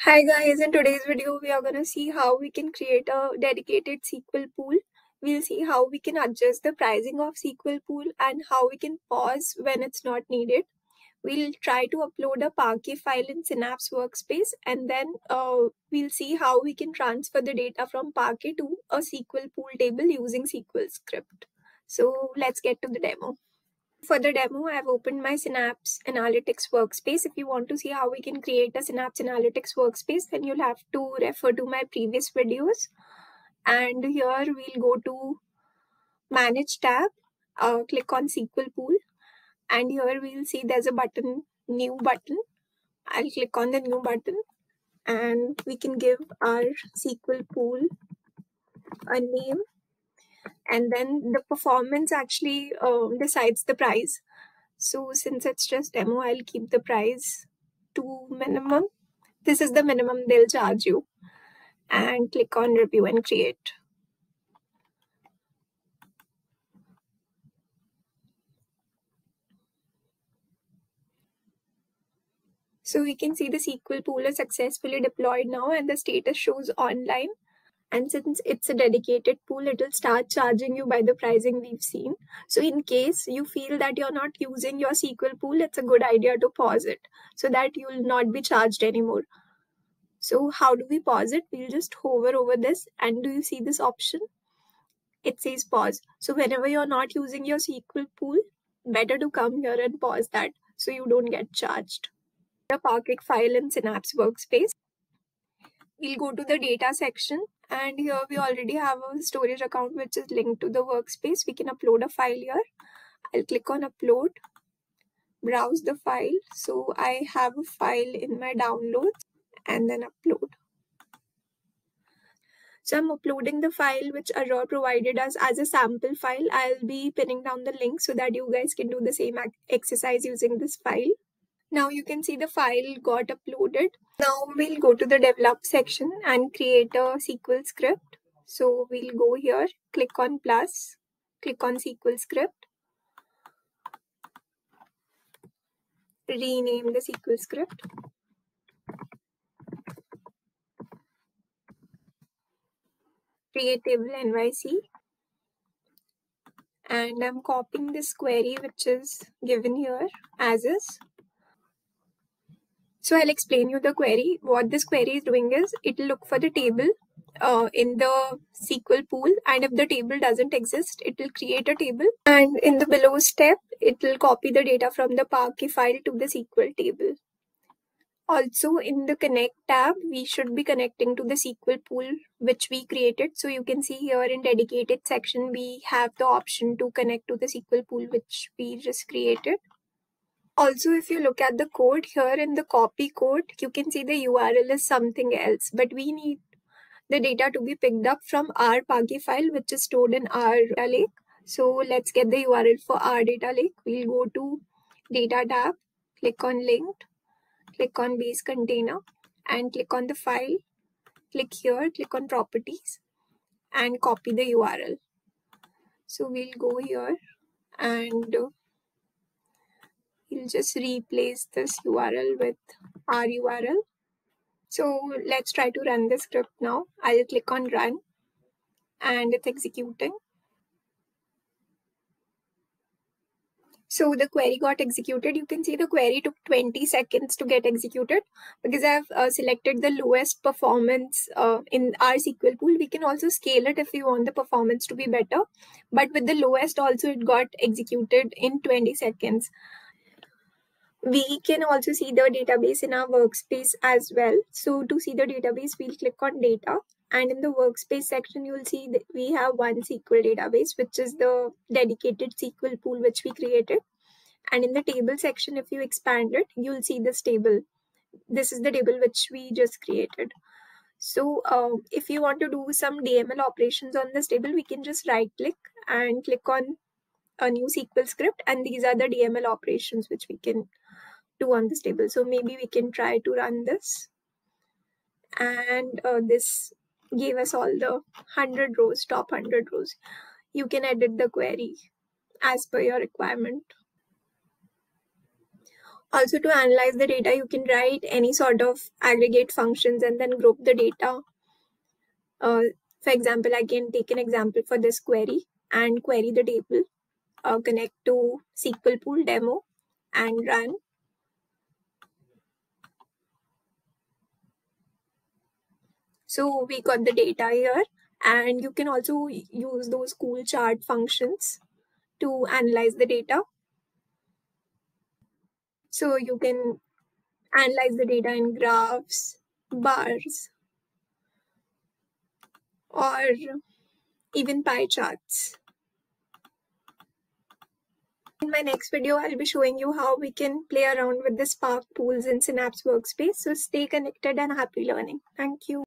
Hi guys, in today's video we are going to see how we can create a dedicated SQL pool. We'll see how we can adjust the pricing of SQL pool and how we can pause when it's not needed. We'll try to upload a parquet file in Synapse Workspace and then we'll see how we can transfer the data from parquet to a SQL pool table using SQL script. So let's get to the demo. For the demo, I've opened my Synapse Analytics workspace. If you want to see how we can create a Synapse Analytics workspace, then you'll have to refer to my previous videos. And here we'll go to Manage tab, click on SQL Pool, and here we'll see there's a button, New button. I'll click on the New button, and we can give our SQL Pool a name. And then the performance actually decides the price. So since it's just demo, I'll keep the price to minimum. This is the minimum they'll charge you. And click on review and create. So we can see the SQL pool is successfully deployed now and the status shows online. And since it's a dedicated pool, it will start charging you by the pricing we've seen. So in case you feel that you're not using your SQL pool, it's a good idea to pause it so that you'll not be charged anymore. So how do we pause it? We'll just hover over this, and do you see this option? It says pause. So whenever you're not using your SQL pool, better to come here and pause that so you don't get charged. A parquet file in Synapse Workspace. We'll go to the data section, and here we already have a storage account which is linked to the workspace. We can upload a file here. I'll click on upload, browse the file. So I have a file in my downloads and then upload. So I'm uploading the file which Azure provided us as a sample file. I'll be pinning down the link so that you guys can do the same exercise using this file. Now you can see the file got uploaded. Now we'll go to the develop section and create a SQL script. So we'll go here, click on plus, click on SQL script, rename the SQL script. Create table NYC. And I'm copying this query which is given here as is. So I'll explain you the query. What this query is doing is it will look for the table in the SQL pool, and if the table doesn't exist, it will create a table, and in the below step, it will copy the data from the parquet file to the SQL table. Also in the connect tab, we should be connecting to the SQL pool which we created. So you can see here in dedicated section, we have the option to connect to the SQL pool which we just created. Also, if you look at the code here in the copy code, you can see the URL is something else, but we need the data to be picked up from our parquet file, which is stored in our data lake. So let's get the URL for our data lake. We'll go to data tab, click on linked, click on base container, and click on the file. Click here, click on properties, and copy the URL. So we'll go here and we'll just replace this URL with our URL. So let's try to run the script now. I'll click on run and it's executing. So the query got executed. You can see the query took 20 seconds to get executed because I've selected the lowest performance in our SQL pool. We can also scale it if we want the performance to be better. But with the lowest also, it got executed in 20 seconds. We can also see the database in our workspace as well. So to see the database, we'll click on data. And in the workspace section, you'll see that we have one SQL database, which is the dedicated SQL pool which we created. And in the table section, if you expand it, you'll see this table. This is the table which we just created. So if you want to do some DML operations on this table, we can just right click and click on a new SQL script. And these are the DML operations which we can do on this table. So maybe we can try to run this. And this gave us all the 100 rows, top 100 rows. You can edit the query as per your requirement. Also, to analyze the data, you can write any sort of aggregate functions and then group the data. For example, I can take an example for this query and query the table, connect to SQL pool demo and run. So we got the data here, and you can also use those cool chart functions to analyze the data. So you can analyze the data in graphs, bars, or even pie charts. In my next video, I'll be showing you how we can play around with the Spark pools in Synapse Workspace. So stay connected and happy learning. Thank you.